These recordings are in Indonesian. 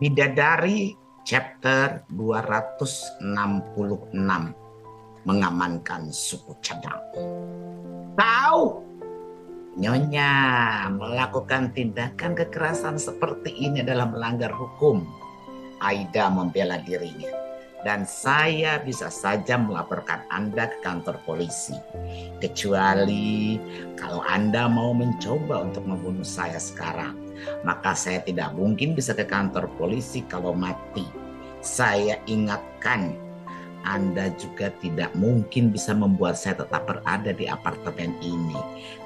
Bidadari chapter 266 mengamankan suku cadang. Tahu, Nyonya melakukan tindakan kekerasan seperti ini adalah melanggar hukum. Aida membela dirinya. Dan saya bisa saja melaporkan Anda ke kantor polisi. Kecuali kalau Anda mau mencoba untuk membunuh saya sekarang, maka saya tidak mungkin bisa ke kantor polisi kalau mati. Saya ingatkan, Anda juga tidak mungkin bisa membuat saya tetap berada di apartemen ini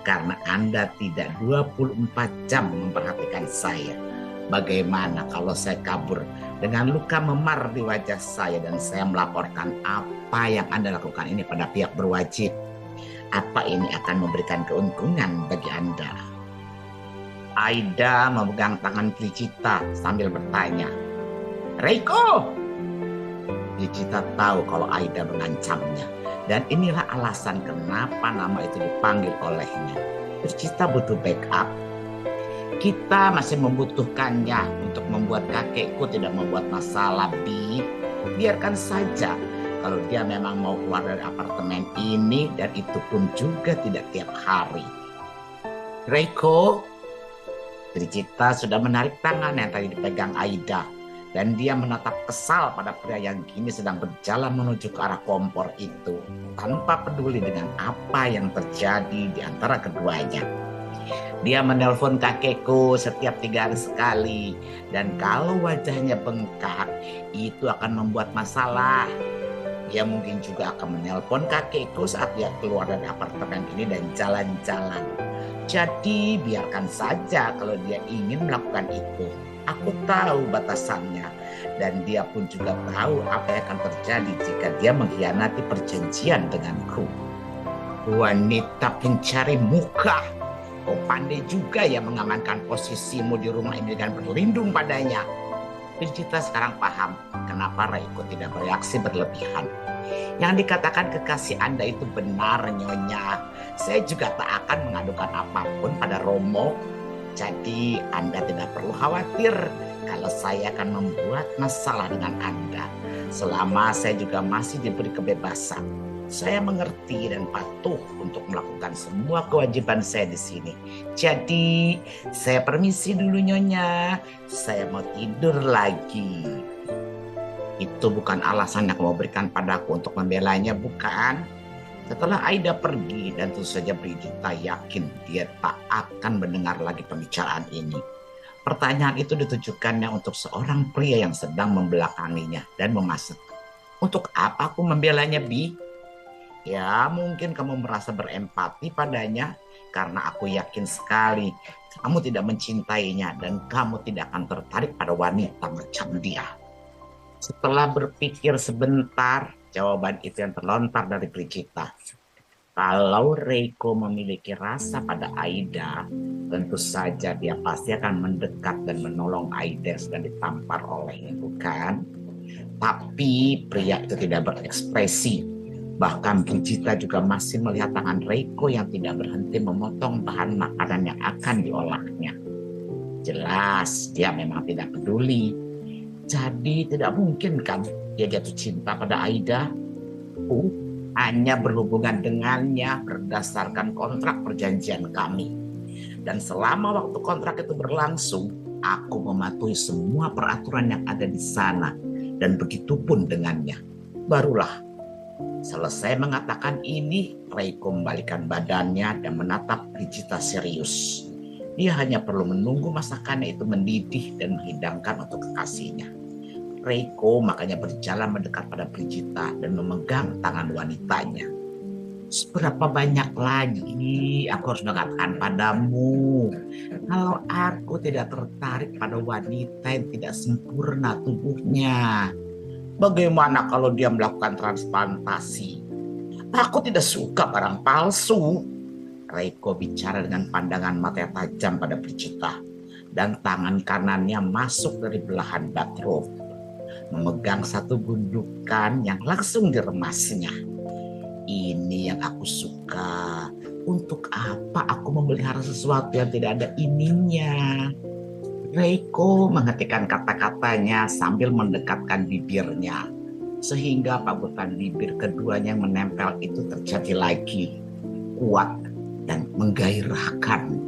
karena Anda tidak 24 jam memperhatikan saya. Bagaimana kalau saya kabur dengan luka memar di wajah saya dan saya melaporkan apa yang Anda lakukan ini pada pihak berwajib? Apa ini akan memberikan keuntungan bagi Anda? Aida memegang tangan Prijita sambil bertanya, Reiko! Prijita tahu kalau Aida mengancamnya. Dan inilah alasan kenapa nama itu dipanggil olehnya. Prijita butuh backup. Kita masih membutuhkannya untuk membuat kakekku tidak membuat masalah, Bi. Biarkan saja kalau dia memang mau keluar dari apartemen ini, dan itu pun juga tidak tiap hari. Reiko, Prijita sudah menarik tangan yang tadi dipegang Aida, dan dia menatap kesal pada pria yang kini sedang berjalan menuju ke arah kompor itu, tanpa peduli dengan apa yang terjadi di antara keduanya. Dia menelpon kakekku setiap 3 hari sekali. Dan kalau wajahnya bengkak, itu akan membuat masalah. Dia mungkin juga akan menelpon kakekku saat dia keluar dari apartemen ini dan jalan-jalan. Jadi biarkan saja kalau dia ingin melakukan itu. Aku tahu batasannya. Dan dia pun juga tahu apa yang akan terjadi jika dia mengkhianati perjanjian denganku. Wanita pencari muka. Kau pandai juga ya mengamankan posisimu di rumah ini dengan berlindung padanya. Prijita sekarang paham kenapa Reiko tidak bereaksi berlebihan. Yang dikatakan kekasih Anda itu benar, Nyonya. Saya juga tak akan mengadukan apapun pada Romo. Jadi Anda tidak perlu khawatir kalau saya akan membuat masalah dengan Anda. Selama saya juga masih diberi kebebasan. Saya mengerti dan patuh untuk melakukan semua kewajiban saya di sini. Jadi, saya permisi dulu, Nyonya. Saya mau tidur lagi. Itu bukan alasan yang kamu berikan padaku untuk membelanya, bukan? Setelah Aida pergi, dan tentu saja Prijita yakin dia tak akan mendengar lagi pembicaraan ini. Pertanyaan itu ditujukannya untuk seorang pria yang sedang membelakanginya dan memasak. Untuk apa aku membelanya, Bi? Ya, mungkin kamu merasa berempati padanya karena aku yakin sekali kamu tidak mencintainya dan kamu tidak akan tertarik pada wanita macam dia. Setelah berpikir sebentar, jawaban itu yang terlontar dari Prijita. Kalau Reiko memiliki rasa pada Aida, tentu saja dia pasti akan mendekat dan menolong Aida yang sedang ditampar olehnya, bukan? Tapi pria itu tidak berekspresi. Bahkan Prijita juga masih melihat tangan Reiko yang tidak berhenti memotong bahan makanan yang akan diolahnya. Jelas dia memang tidak peduli. Jadi tidak mungkin kan dia jatuh cinta pada Aida. Hanya berhubungan dengannya berdasarkan kontrak perjanjian kami. Dan selama waktu kontrak itu berlangsung, aku mematuhi semua peraturan yang ada di sana. Dan begitu pun dengannya. Barulah selesai mengatakan ini, Reiko membalikan badannya dan menatap Prijita serius. Dia hanya perlu menunggu masakannya itu mendidih dan menghidangkan untuk kekasihnya. Reiko makanya berjalan mendekat pada Prijita dan memegang tangan wanitanya. Seberapa banyak lagi aku harus mengatakan padamu, kalau aku tidak tertarik pada wanita yang tidak sempurna tubuhnya? Bagaimana kalau dia melakukan transplantasi? Aku tidak suka barang palsu. Reiko bicara dengan pandangan mata yang tajam pada Prijita. Dan tangan kanannya masuk dari belahan bathrobe, memegang satu gundukan yang langsung diremasnya. Ini yang aku suka. Untuk apa aku memelihara sesuatu yang tidak ada ininya? Reiko menghentikan kata-katanya sambil mendekatkan bibirnya, sehingga pagutan bibir keduanya yang menempel itu terjadi lagi, kuat dan menggairahkan.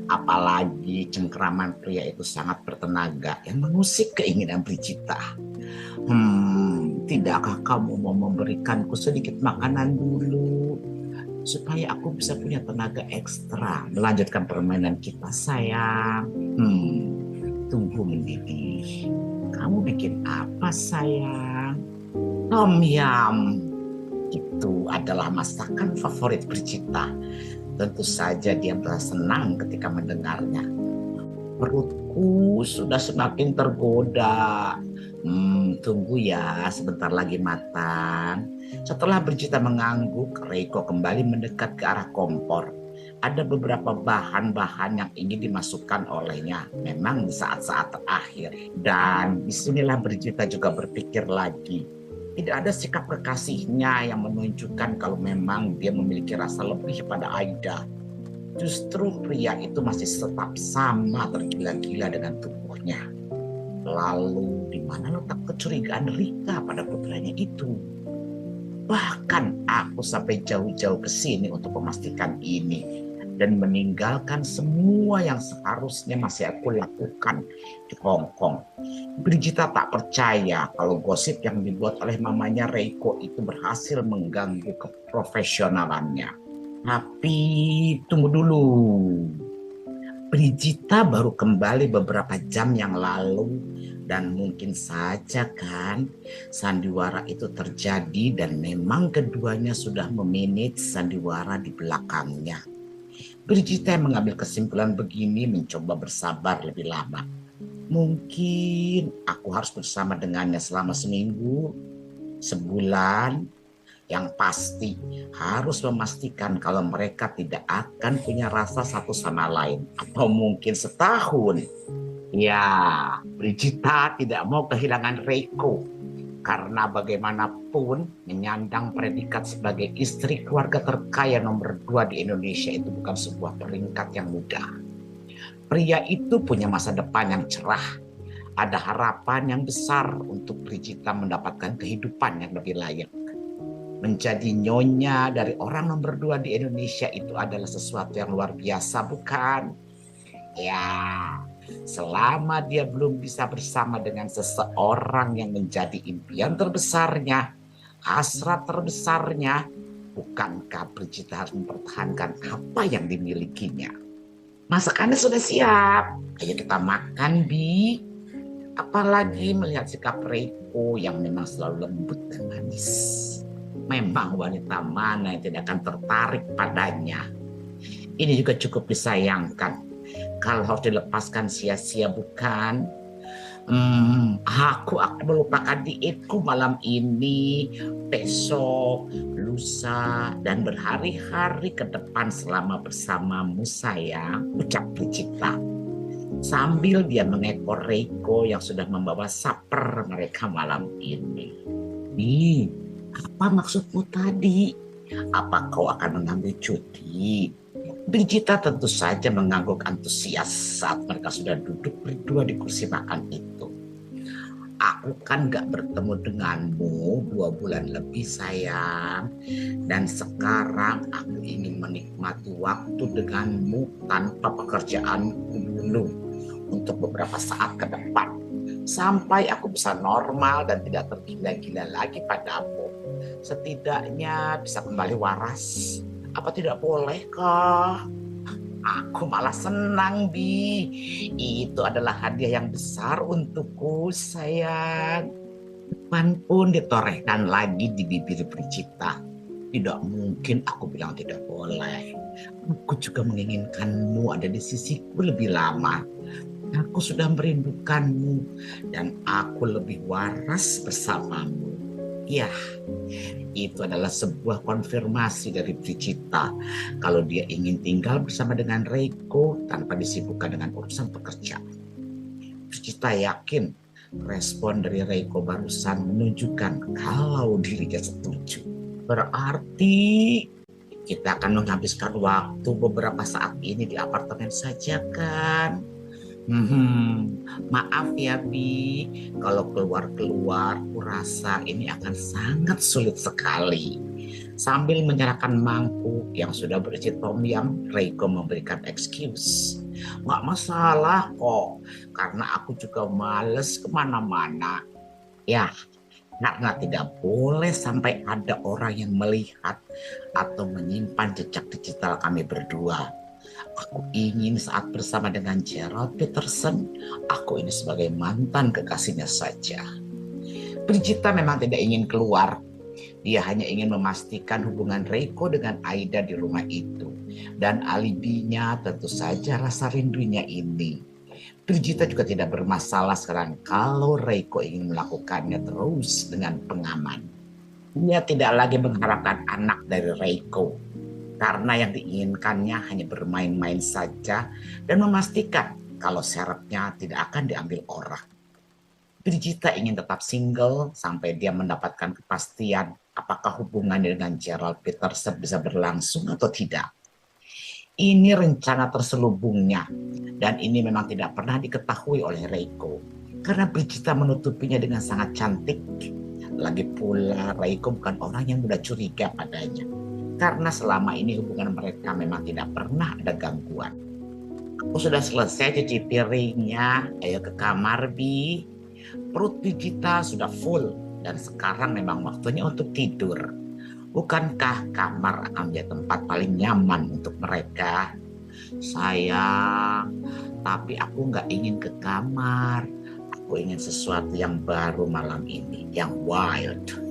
Apalagi cengkeraman pria itu sangat bertenaga yang mengusik keinginan Brigita. Tidakkah kamu mau memberikanku sedikit makanan dulu, supaya aku bisa punya tenaga ekstra melanjutkan permainan kita, sayang? Tunggu mendidih. Kamu bikin apa, sayang? Tom yum. Itu adalah masakan favorit Brigita. Tentu saja dia merasa senang ketika mendengarnya. Perutku sudah semakin tergoda. Tunggu ya, sebentar lagi matang. Setelah Brigita mengangguk, Reiko kembali mendekat ke arah kompor. Ada beberapa bahan-bahan yang ingin dimasukkan olehnya, memang di saat-saat terakhir. Dan disinilah Brigita juga berpikir lagi. Tidak ada sikap kekasihnya yang menunjukkan kalau memang dia memiliki rasa lebih pada Aida. Justru pria itu masih tetap sama tergila-gila dengan tubuhnya. Lalu di mana letak kecurigaan Rika pada putranya itu? Bahkan aku sampai jauh-jauh ke sini untuk memastikan ini dan meninggalkan semua yang seharusnya masih aku lakukan di Hong Kong. Brigita tak percaya kalau gosip yang dibuat oleh mamanya Reiko itu berhasil mengganggu keprofesionalannya. Tapi tunggu dulu. Brigita baru kembali beberapa jam yang lalu dan mungkin saja kan sandiwara itu terjadi dan memang keduanya sudah memanage sandiwara di belakangnya. Brigita yang mengambil kesimpulan begini mencoba bersabar lebih lama. Mungkin aku harus bersama dengannya selama seminggu, sebulan. Yang pasti harus memastikan kalau mereka tidak akan punya rasa satu sama lain. Atau mungkin setahun. Ya, Brigita tidak mau kehilangan Reiko. Karena bagaimanapun menyandang predikat sebagai istri keluarga terkaya nomor 2 di Indonesia itu bukan sebuah peringkat yang mudah. Pria itu punya masa depan yang cerah. Ada harapan yang besar untuk Brigita mendapatkan kehidupan yang lebih layak. Menjadi nyonya dari orang nomor 2 di Indonesia itu adalah sesuatu yang luar biasa, bukan? Ya, selama dia belum bisa bersama dengan seseorang yang menjadi impian terbesarnya, hasrat terbesarnya, bukankah Brigita harus mempertahankan apa yang dimilikinya? Masakannya sudah siap. Ayo kita makan, Bi. Apalagi melihat sikap Reiko yang memang selalu lembut dan manis. Memang wanita mana yang tidak akan tertarik padanya. Ini juga cukup disayangkan. Kalau harus dilepaskan sia-sia, bukan? Aku akan melupakan dietku malam ini, besok, lusa, dan berhari-hari ke depan selama bersamamu, sayang, ucap Brigita. Sambil dia mengekor Reiko yang sudah membawa saper mereka malam ini. Apa maksudmu tadi? Apa kau akan mengambil cuti? Brigita tentu saja mengangguk antusias saat mereka sudah duduk berdua di kursi makan itu. Aku kan gak bertemu denganmu 2 bulan lebih, sayang. Dan sekarang aku ingin menikmati waktu denganmu tanpa pekerjaanku dulu untuk beberapa saat ke depan. Sampai aku bisa normal dan tidak tergila-gila lagi padamu. Setidaknya bisa kembali waras. Apa tidak bolehkah? Aku malah senang, Bi. Itu adalah hadiah yang besar untukku, sayang. Depan pun ditorehkan lagi di bibir Brigita. Tidak mungkin aku bilang tidak boleh. Aku juga menginginkanmu ada di sisiku lebih lama. Aku sudah merindukanmu dan aku lebih waras bersamamu. Ya, itu adalah sebuah konfirmasi dari Brigita kalau dia ingin tinggal bersama dengan Reiko tanpa disibukkan dengan urusan pekerjaan. Brigita yakin respon dari Reiko barusan menunjukkan kalau dirinya setuju. Berarti kita akan menghabiskan waktu beberapa saat ini di apartemen saja, kan? Maaf ya Bi, kalau keluar-keluar, kurasa ini akan sangat sulit sekali. Sambil menyerahkan mangkuk yang sudah berisi tom yum, Reiko memberikan excuse. Nggak masalah kok, karena aku juga males kemana-mana. Ya, karena tidak boleh sampai ada orang yang melihat atau menyimpan jejak digital kami berdua. Aku ingin saat bersama dengan Gerald Peterson, aku ini sebagai mantan kekasihnya saja. Brigita memang tidak ingin keluar. Dia hanya ingin memastikan hubungan Reiko dengan Aida di rumah itu. Dan alibinya tentu saja rasa rindunya ini. Brigita juga tidak bermasalah sekarang kalau Reiko ingin melakukannya terus dengan pengaman. Dia tidak lagi mengharapkan anak dari Reiko. Karena yang diinginkannya hanya bermain-main saja dan memastikan kalau serepnya tidak akan diambil orang. Brigita ingin tetap single sampai dia mendapatkan kepastian apakah hubungannya dengan Gerald Peterson bisa berlangsung atau tidak. Ini rencana terselubungnya dan ini memang tidak pernah diketahui oleh Reiko karena Brigita menutupinya dengan sangat cantik. Lagi pula Reiko bukan orang yang mudah curiga padanya karena selama ini hubungan mereka memang tidak pernah ada gangguan. Aku sudah selesai cuci piringnya, ayo ke kamar Bi. Perut Brigita sudah full dan sekarang memang waktunya untuk tidur. Bukankah kamar akan menjadi tempat paling nyaman untuk mereka? Sayang, tapi aku nggak ingin ke kamar. Aku ingin sesuatu yang baru malam ini, yang wild.